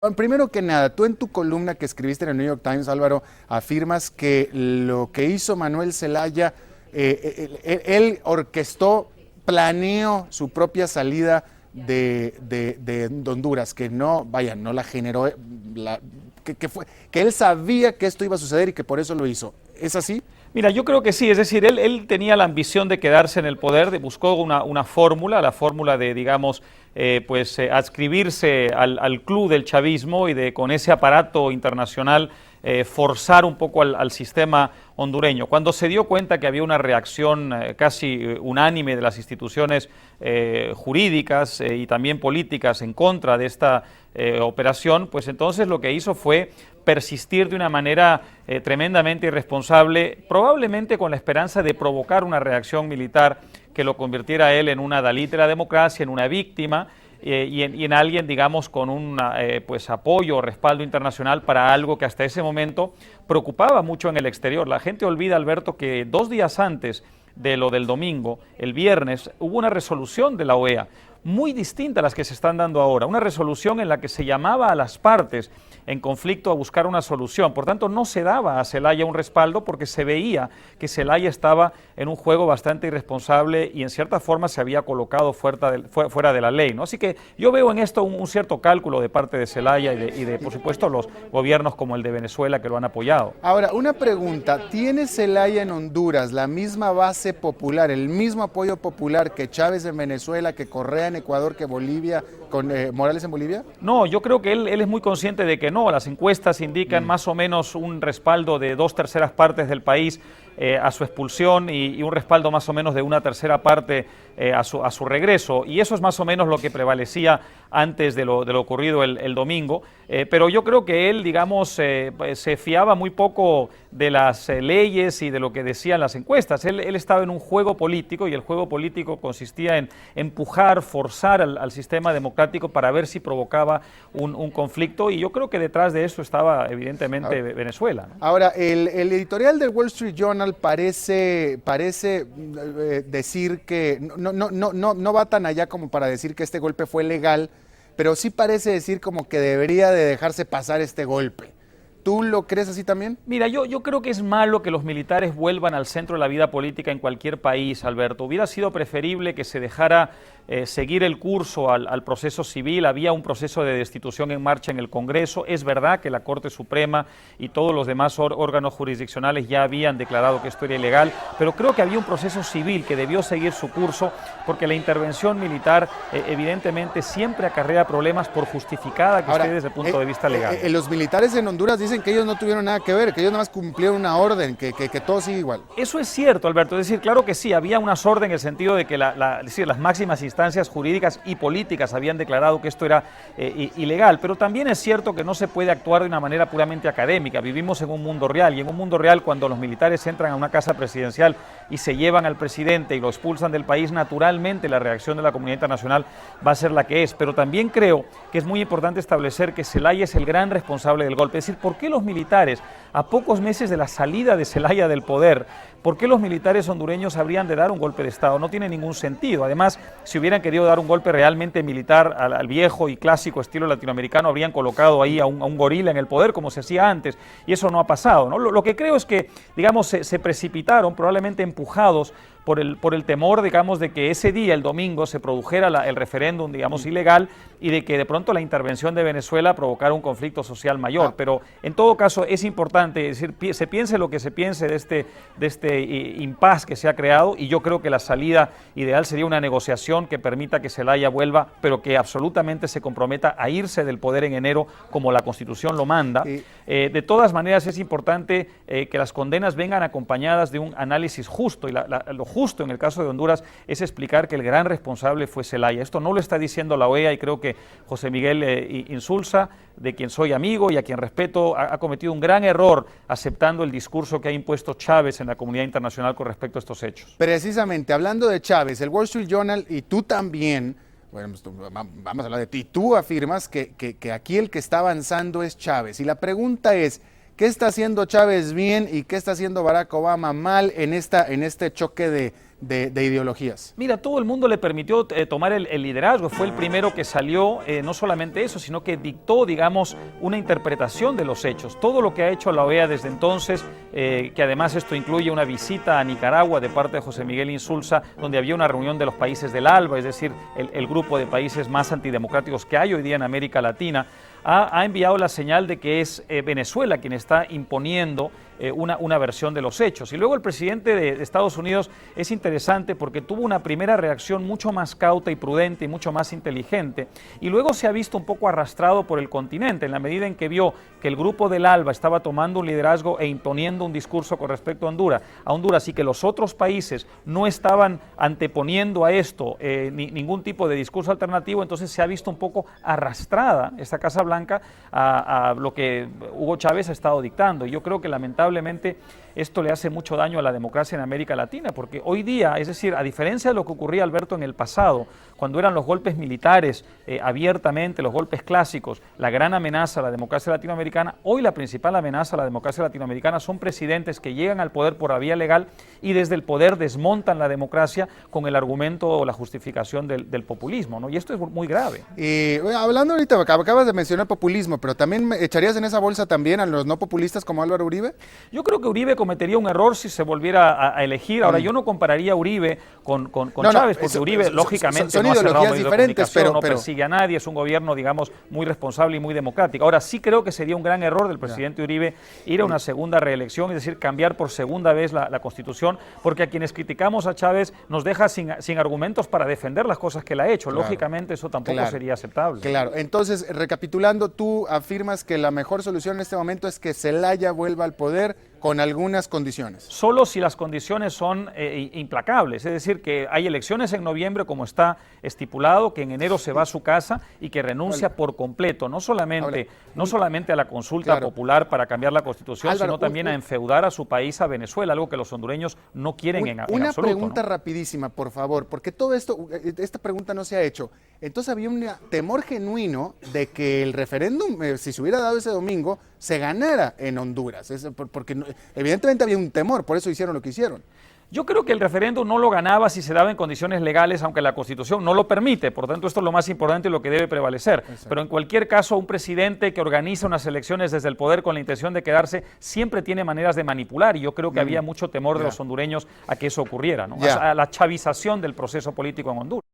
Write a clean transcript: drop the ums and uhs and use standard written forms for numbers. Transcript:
Bueno, primero que nada, tú en tu columna que escribiste en el New York Times, Álvaro, afirmas que lo que hizo Manuel Zelaya, él orquestó, planeó su propia salida de Honduras, que no, vaya, no la generó, que él sabía que esto iba a suceder y que por eso lo hizo. ¿Es así? Mira, yo creo que sí, es decir, él tenía la ambición de quedarse en el poder, buscó una fórmula, la fórmula de, digamos, adscribirse al club del chavismo y de con ese aparato internacional forzar un poco al sistema hondureño. Cuando se dio cuenta que había una reacción casi unánime de las instituciones jurídicas y también políticas en contra de esta operación, pues entonces lo que hizo fue persistir de una manera tremendamente irresponsable, probablemente con la esperanza de provocar una reacción militar que lo convirtiera a él en un adalid de la democracia, en una víctima y en alguien, digamos, con un pues apoyo o respaldo internacional para algo que hasta ese momento preocupaba mucho en el exterior. La gente olvida, Alberto, que 2 días antes de lo del domingo, el viernes, hubo una resolución de la OEA muy distinta a las que se están dando ahora, una resolución en la que se llamaba a las partes en conflicto a buscar una solución. Por tanto, no se daba a Zelaya un respaldo porque se veía que Zelaya estaba en un juego bastante irresponsable y en cierta forma se había colocado fuera de la ley, ¿no? Así que yo veo en esto un cierto cálculo de parte de Zelaya y de, por supuesto, los gobiernos como el de Venezuela que lo han apoyado. Ahora, una pregunta, ¿tiene Zelaya en Honduras la misma base popular, el mismo apoyo popular que Chávez en Venezuela, que Correa en Ecuador, que Bolivia, con Morales en Bolivia? No, yo creo que él es muy consciente de que no, las encuestas indican más o menos un respaldo de 2/3 partes del país a su expulsión y un respaldo más o menos de 1/3 parte a su regreso, y eso es más o menos lo que prevalecía antes de lo ocurrido el domingo, pero yo creo que él, digamos, se fiaba muy poco de las leyes y de lo que decían las encuestas. Él estaba en un juego político y el juego político consistía en empujar, forzar al sistema democrático para ver si provocaba un conflicto, y yo creo que detrás de eso estaba evidentemente Venezuela, ¿no? Ahora, el editorial del Wall Street Journal parece decir que no va tan allá como para decir que este golpe fue legal, pero sí parece decir como que debería de dejarse pasar este golpe. ¿Tú lo crees así también? Mira, yo creo que es malo que los militares vuelvan al centro de la vida política en cualquier país, Alberto. Hubiera sido preferible que se dejara seguir el curso al proceso civil. Había un proceso de destitución en marcha en el Congreso. Es verdad que la Corte Suprema y todos los demás órganos jurisdiccionales ya habían declarado que esto era ilegal, pero creo que había un proceso civil que debió seguir su curso, porque la intervención militar evidentemente siempre acarrea problemas, por justificada que Ahora, esté desde el punto de vista legal. Los militares en Honduras dicen que ellos no tuvieron nada que ver, que ellos nada más cumplieron una orden, que todo sigue igual. Eso es cierto, Alberto. Es decir, claro que sí, había unas órdenes en el sentido de que es decir, las máximas instancias jurídicas y políticas habían declarado que esto era ilegal, pero también es cierto que no se puede actuar de una manera puramente académica. Vivimos en un mundo real, y en un mundo real, cuando los militares entran a una casa presidencial y se llevan al presidente y lo expulsan del país, naturalmente la reacción de la comunidad internacional va a ser la que es. Pero también creo que es muy importante establecer que Zelaya es el gran responsable del golpe. Es decir, ¿por qué los militares, a pocos meses de la salida de Zelaya del poder, por qué los militares hondureños habrían de dar un golpe de Estado? No tiene ningún sentido. Además, si hubieran querido dar un golpe realmente militar al viejo y clásico estilo latinoamericano, habrían colocado ahí a un gorila en el poder, como se hacía antes, y eso no ha pasado, ¿no? Lo que creo es que, digamos, se precipitaron, probablemente empujados por el temor, digamos, de que ese día, el domingo, se produjera el referéndum, digamos, ilegal, y de que de pronto la intervención de Venezuela provocara un conflicto social mayor. Pero en todo caso es importante, es decir, se piense lo que se piense de este impasse que se ha creado, y yo creo que la salida ideal sería una negociación que permita que Zelaya vuelva, pero que absolutamente se comprometa a irse del poder en enero, como la Constitución lo manda. De todas maneras, es importante que las condenas vengan acompañadas de un análisis justo, y lo justo en el caso de Honduras es explicar que el gran responsable fue Zelaya. Esto no lo está diciendo la OEA, y creo que José Miguel Insulza, de quien soy amigo y a quien respeto, ha cometido un gran error aceptando el discurso que ha impuesto Chávez en la comunidad internacional con respecto a estos hechos. Precisamente, hablando de Chávez, el Wall Street Journal y tú también, bueno, vamos a hablar de ti, tú afirmas que aquí el que está avanzando es Chávez, y la pregunta es, ¿qué está haciendo Chávez bien y qué está haciendo Barack Obama mal en este choque de ideologías? Mira, todo el mundo le permitió tomar el liderazgo, fue el primero que salió, no solamente eso, sino que dictó, digamos, una interpretación de los hechos. Todo lo que ha hecho la OEA desde entonces, que además esto incluye una visita a Nicaragua de parte de José Miguel Insulza, donde había una reunión de los países del ALBA, es decir, el grupo de países más antidemocráticos que hay hoy día en América Latina, ha enviado la señal de que es Venezuela quien está imponiendo una versión de los hechos. Y luego el presidente de Estados Unidos es interesante porque tuvo una primera reacción mucho más cauta y prudente y mucho más inteligente, y luego se ha visto un poco arrastrado por el continente en la medida en que vio que el grupo del ALBA estaba tomando un liderazgo e imponiendo un discurso con respecto a Honduras y que los otros países no estaban anteponiendo a esto ningún tipo de discurso alternativo. Entonces se ha visto un poco arrastrada esta Casa Blanca a lo que Hugo Chávez ha estado dictando. Y yo creo que lamentablemente esto le hace mucho daño a la democracia en América Latina, porque hoy día, es decir, a diferencia de lo que ocurría, Alberto, en el pasado, cuando eran los golpes militares abiertamente, los golpes clásicos, la gran amenaza a la democracia latinoamericana, hoy la principal amenaza a la democracia latinoamericana son presidentes que llegan al poder por la vía legal y desde el poder desmontan la democracia con el argumento o la justificación del populismo, ¿no? Y esto es muy grave. Hablando ahorita, acabas de mencionar populismo, pero ¿también echarías en esa bolsa también a los no populistas como Álvaro Uribe? Yo creo que Uribe cometería un error si se volviera a elegir. Ahora, yo no compararía a Uribe con Chávez, porque Uribe, lógicamente, son no ha cerrado ideologías medios de diferentes, comunicación, no persigue a nadie, es un gobierno, digamos, muy responsable y muy democrático. Ahora, sí creo que sería un gran error del presidente Uribe ir a una segunda reelección, es decir, cambiar por segunda vez la Constitución, porque a quienes criticamos a Chávez nos deja sin argumentos para defender las cosas que él ha hecho. Claro. Lógicamente, eso tampoco sería aceptable. Claro, entonces, recapitulando, tú afirmas que la mejor solución en este momento es que Zelaya vuelva al poder con algunas condiciones. Solo si las condiciones son implacables, es decir, que hay elecciones en noviembre como está estipulado, que en enero se va a su casa y que renuncia por completo, no solamente a la consulta popular para cambiar la Constitución, Álvaro, sino también a enfeudar a su país, a Venezuela, algo que los hondureños no quieren en absoluto. Una pregunta rapidísima, por favor, porque todo esto, esta pregunta no se ha hecho. Entonces había un temor genuino de que el referéndum, si se hubiera dado ese domingo, se ganara en Honduras, porque evidentemente había un temor, por eso hicieron lo que hicieron. Yo creo que el referéndum no lo ganaba si se daba en condiciones legales, aunque la Constitución no lo permite. Por tanto, esto es lo más importante y lo que debe prevalecer. Exacto. Pero en cualquier caso, un presidente que organiza unas elecciones desde el poder con la intención de quedarse siempre tiene maneras de manipular, y yo creo que había mucho temor de los hondureños a que eso ocurriera, ¿no? A la chavización del proceso político en Honduras.